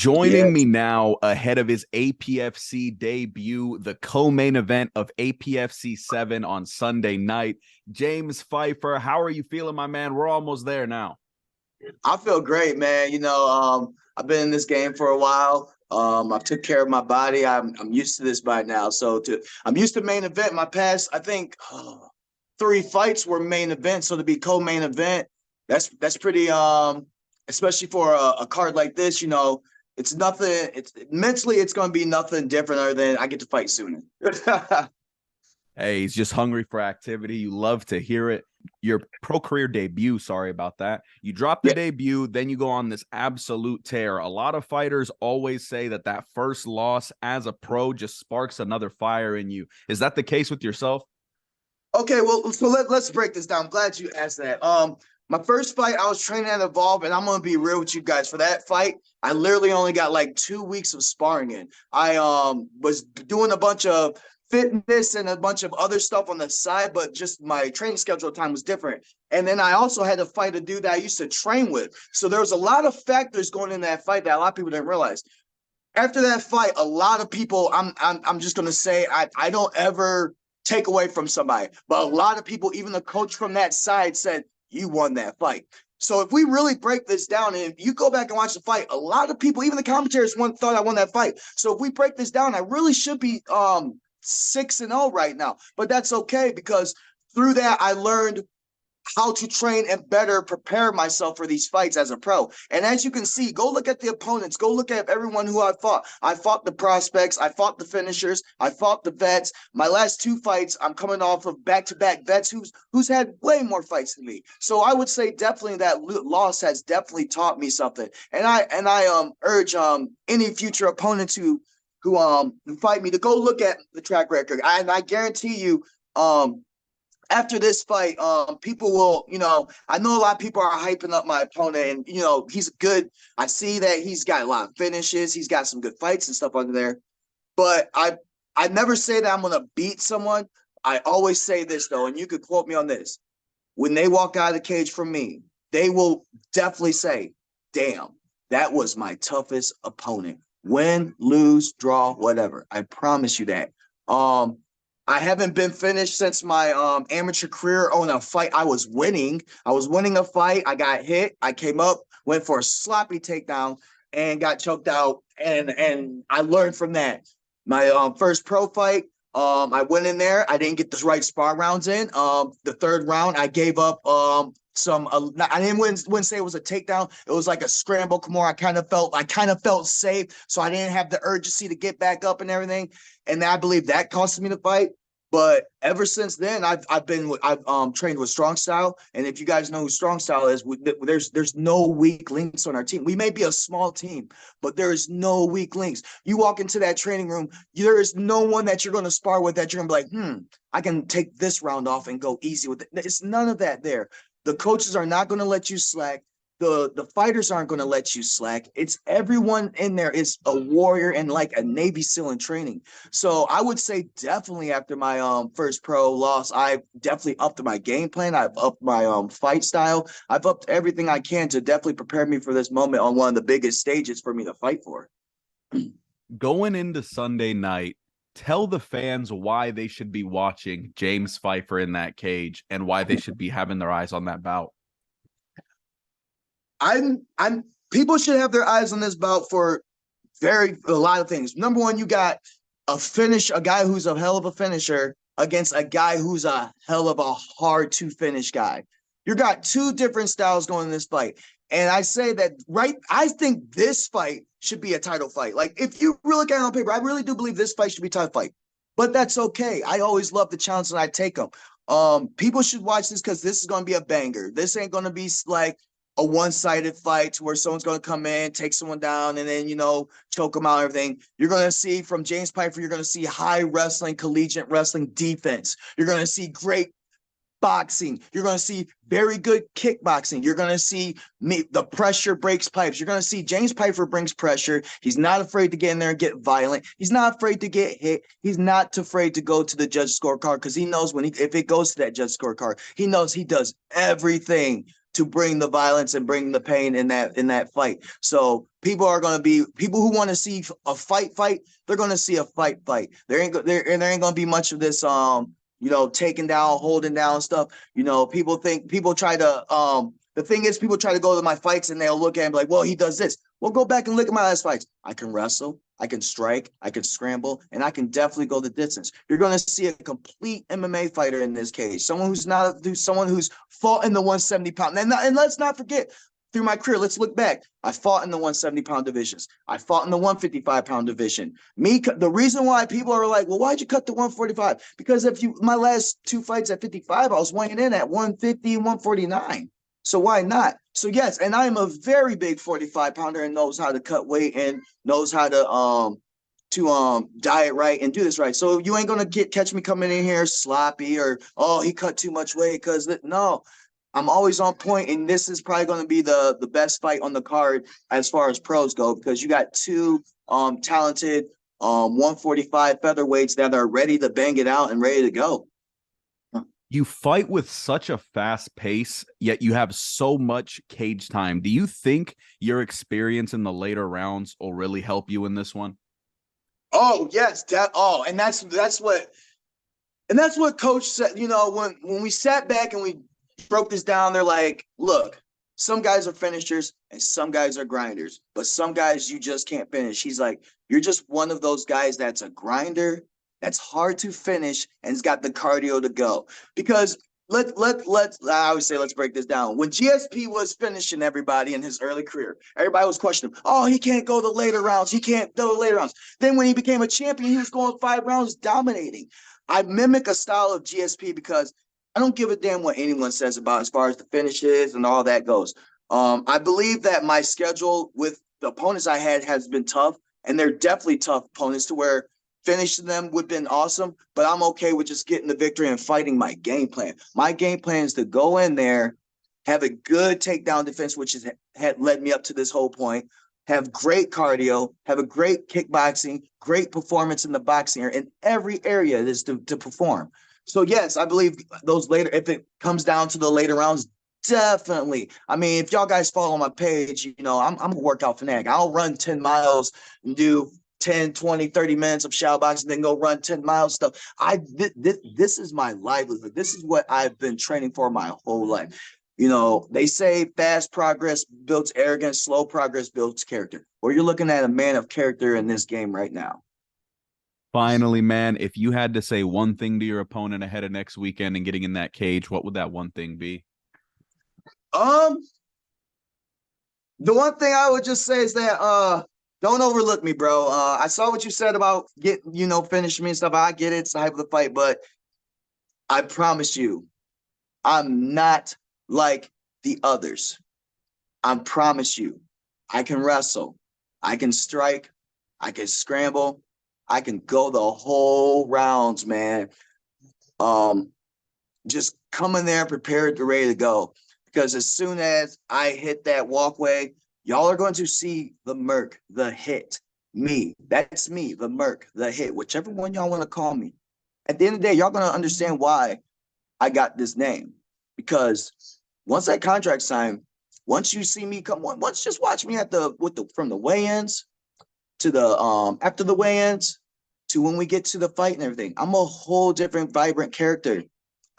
Joining me Yes. now ahead of his APFC debut, the co-main event of APFC 7 on Sunday night, James Pfeiffer. How are you feeling, my man? We're almost there now. I feel great, man. I've been in this game for a while. I've took care of my body. I'm used to this by now. I'm used to main event. My past, I think, 3 fights were main event. So to be co-main event, that's pretty especially for a card like this, it's nothing. It's mentally, it's going to be nothing different other than I get to fight sooner. Hey, he's just hungry for activity. You love to hear it. Your pro career debut, sorry about that. You drop the debut, then you go on this absolute tear. A lot of fighters always say that first loss as a pro just sparks another fire in you. Is that the case with yourself? Okay, well, so let's break this down. I'm glad you asked that. My first fight, I was training at Evolve, and I'm gonna be real with you guys. For that fight, I literally only got like 2 weeks of sparring in. I was doing a bunch of fitness and a bunch of other stuff on the side, but just my training schedule time was different. And then I also had to fight a dude that I used to train with. So there was a lot of factors going in that fight that a lot of people didn't realize. After that fight, a lot of people, I'm just gonna say I don't ever take away from somebody, but a lot of people, even the coach from that side, said you won that fight. So if we really break this down, and if you go back and watch the fight, a lot of people, even the commentators, thought I won that fight. So if we break this down, I really should be 6-0 right now, but that's okay because through that I learned how to train and better prepare myself for these fights as a pro. And as you can see, go look at the opponents, go look at everyone who I fought. I fought the prospects, I fought the finishers, I fought the vets. My last 2 fights, I'm coming off of back-to-back vets who's had way more fights than me. So I would say definitely that loss has definitely taught me something. And I urge any future opponents who fight me to go look at the track record. And I guarantee you, after this fight, people will, I know a lot of people are hyping up my opponent, and, he's good. I see that he's got a lot of finishes. He's got some good fights and stuff under there. But I never say that I'm going to beat someone. I always say this, though, and you could quote me on this. When they walk out of the cage from me, they will definitely say, damn, that was my toughest opponent. Win, lose, draw, whatever. I promise you that. I haven't been finished since my amateur career on a fight I was winning. I was winning a fight. I got hit. I came up, went for a sloppy takedown, and got choked out. And I learned from that. My first pro fight, I went in there. I didn't get the right spar rounds in. The third round, I gave up I wouldn't say it was a takedown. It was like a scramble Kimura. I kind of felt safe, so I didn't have the urgency to get back up and everything. And I believe that cost me the fight. But ever since then, I've trained with Strong Style, and if you guys know who Strong Style is, there's no weak links on our team. We may be a small team, but there is no weak links. You walk into that training room, there is no one that you're going to spar with that you're going to be like, I can take this round off and go easy with it. It's none of that there. The coaches are not going to let you slack. The fighters aren't going to let you slack. It's everyone in there is a warrior and like a Navy SEAL in training. So I would say definitely after my first pro loss, I've definitely upped my game plan. I've upped my fight style. I've upped everything I can to definitely prepare me for this moment on one of the biggest stages for me to fight for. Going into Sunday night, tell the fans why they should be watching James Pfeiffer in that cage and why they should be having their eyes on that bout. People should have their eyes on this bout for a lot of things. Number one, you got a guy who's a hell of a finisher against a guy who's a hell of a hard to finish guy. You got 2 different styles going in this fight. And I say that, I think this fight should be a title fight. Like, if you really look at it on paper, I really do believe this fight should be a title fight. But that's okay. I always love the challenge and I take them. People should watch this because this is going to be a banger. This ain't going to be like a one-sided fight where someone's going to come in, take someone down, and then, choke them out and everything. You're going to see from James Pfeiffer, you're going to see high wrestling, collegiate wrestling defense. You're going to see great boxing. You're going to see very good kickboxing. You're going to see the pressure breaks pipes. You're going to see James Pfeiffer brings pressure. He's not afraid to get in there and get violent. He's not afraid to get hit. He's not afraid to go to the judge scorecard because he knows if it goes to that judge scorecard, he knows he does everything to bring the violence and bring the pain in that fight. So people who want to see a fight, they're going to see a fight. There ain't going to be much of this, taking down, holding down stuff. People try to, the thing is, people try to go to my fights and they'll look at him like, well, he does this. Well, go back and look at my last fights. I can wrestle, I can strike, I can scramble, and I can definitely go the distance. You're going to see a complete MMA fighter in this case. Someone who's fought in the 170-pound. And let's not forget, through my career, let's look back. I fought in the 170-pound divisions. I fought in the 155-pound division. The reason why people are like, well, why'd you cut to 145? Because my last 2 fights at 55, I was weighing in at 150 and 149. So why not? So yes, and I'm a very big 45-pounder and knows how to cut weight and knows how to diet right and do this right. So you ain't gonna catch me coming in here sloppy or he cut too much weight no. I'm always on point, and this is probably going to be the best fight on the card as far as pros go, because you got 2 talented 145 featherweights that are ready to bang it out and ready to go. You fight with such a fast pace, yet you have so much cage time. Do you think your experience in the later rounds will really help you in this one? Oh, yes. And that's what coach said. When we sat back and we broke this down, they're like, look, some guys are finishers and some guys are grinders, but some guys you just can't finish. He's like, you're just one of those guys that's a grinder, that's hard to finish, and has got the cardio to go. Because I always say, let's break this down. When GSP was finishing everybody in his early career, everybody was questioning him. Oh, he can't go the later rounds. He can't go the later rounds. Then when he became a champion, he was going 5 rounds dominating. I mimic a style of GSP because I don't give a damn what anyone says about as far as the finishes and all that goes. I believe that my schedule with the opponents I had has been tough, and they're definitely tough opponents to where finishing them would have been awesome, but I'm okay with just getting the victory and fighting my game plan. My game plan is to go in there, have a good takedown defense, which had led me up to this whole point, have great cardio, have a great kickboxing, great performance in the boxing in every area it is to perform. So yes, I believe those later, if it comes down to the later rounds, definitely. I mean, if y'all guys follow my page, I'm a workout fanatic. I'll run 10 miles and do 10, 20, 30 minutes of shadow boxing, then go run 10 miles stuff. This is my livelihood. This is what I've been training for my whole life. They say fast progress builds arrogance, slow progress builds character. Well, you're looking at a man of character in this game right now. Finally, man, if you had to say one thing to your opponent ahead of next weekend and getting in that cage, what would that one thing be? The one thing I would just say is that don't overlook me, bro. I saw what you said about finishing me and stuff. I get it. It's the hype of the fight, but I promise you, I'm not like the others. I promise you, I can wrestle. I can strike. I can scramble. I can go the whole rounds, man. Just come in there prepared to ready to go. Because as soon as I hit that walkway, y'all are going to see the Merc, the hit, me. That's me, the Merc, the hit, whichever one y'all want to call me. At the end of the day, y'all going to understand why I got this name. Because once that contract signed, once you see me come, once just watch me from the weigh-ins to the after the weigh-ins to when we get to the fight and everything, I'm a whole different, vibrant character.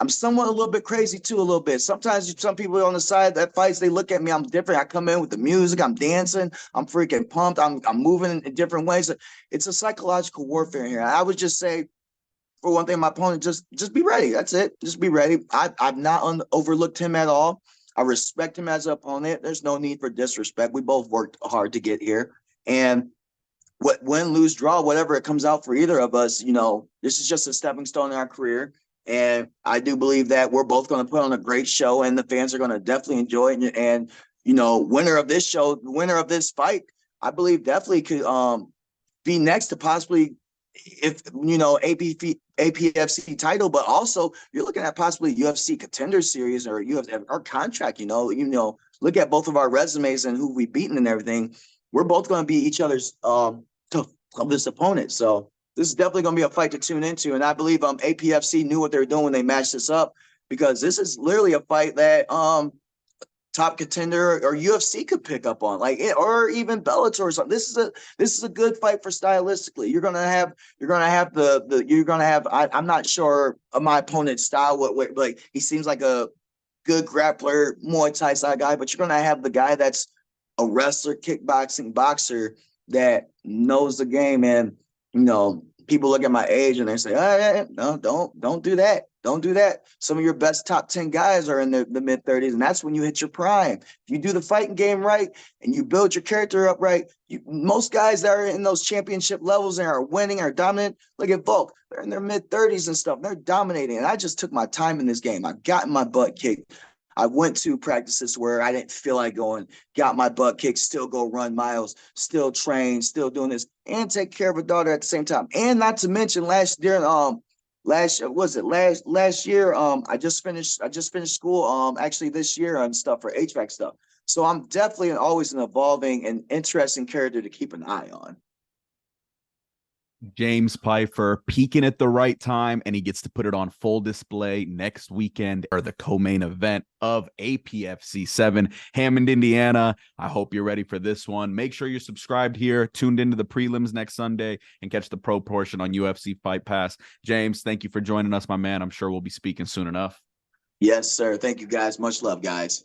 I'm somewhat a little bit crazy too, a little bit. Sometimes some people on the side that fights, they look at me, I'm different. I come in with the music, I'm dancing, I'm freaking pumped, I'm moving in different ways. It's a psychological warfare here. I would just say, for one thing, my opponent, just be ready. That's it. Just be ready. I've not overlooked him at all. I respect him as an opponent. There's no need for disrespect. We both worked hard to get here. And win, lose, draw, whatever it comes out for either of us, this is just a stepping stone in our career. And I do believe that we're both going to put on a great show, and the fans are going to definitely enjoy it. And winner of this show, winner of this fight, I believe definitely could be next to possibly, if APFC title, but also you're looking at possibly UFC Contender Series or UFC our contract. Look at both of our resumes and who we've beaten and everything. We're both going to be each other's toughest opponent. So this is definitely going to be a fight to tune into. And I believe APFC knew what they were doing when they matched this up, because this is literally a fight that top contender or UFC could pick up on, like or even Bellator or something. This is a good fight for stylistically. You're gonna have I'm not sure of my opponent's style. What like he seems like a good grappler, Muay Thai style guy, but you're gonna have the guy that's a wrestler, kickboxing, boxer that knows the game. And people look at my age and they say, "Oh, no, don't do that. Don't do that." Some of your best top 10 guys are in the mid-30s, and that's when you hit your prime. If you do the fighting game right and you build your character up right, most guys that are in those championship levels and are winning, are dominant. Look at Volk. They're in their mid-30s and stuff. They're dominating. And I just took my time in this game. I got my butt kicked. I went to practices where I didn't feel like going, got my butt kicked, still go run miles, still train, still doing this, and take care of a daughter at the same time. And not to mention last year, I just finished school actually this year on stuff for HVAC stuff. So I'm definitely always an evolving and interesting character to keep an eye on. James Pfeiffer peaking at the right time, and he gets to put it on full display next weekend, or the co-main event of APFC 7, Hammond, Indiana. I hope you're ready for this one. Make sure you're subscribed here, tuned into the prelims next Sunday, and catch the pro portion on UFC Fight Pass. James, thank you for joining us, my man. I'm sure we'll be speaking soon enough. Yes, sir. Thank you, guys. Much love, guys.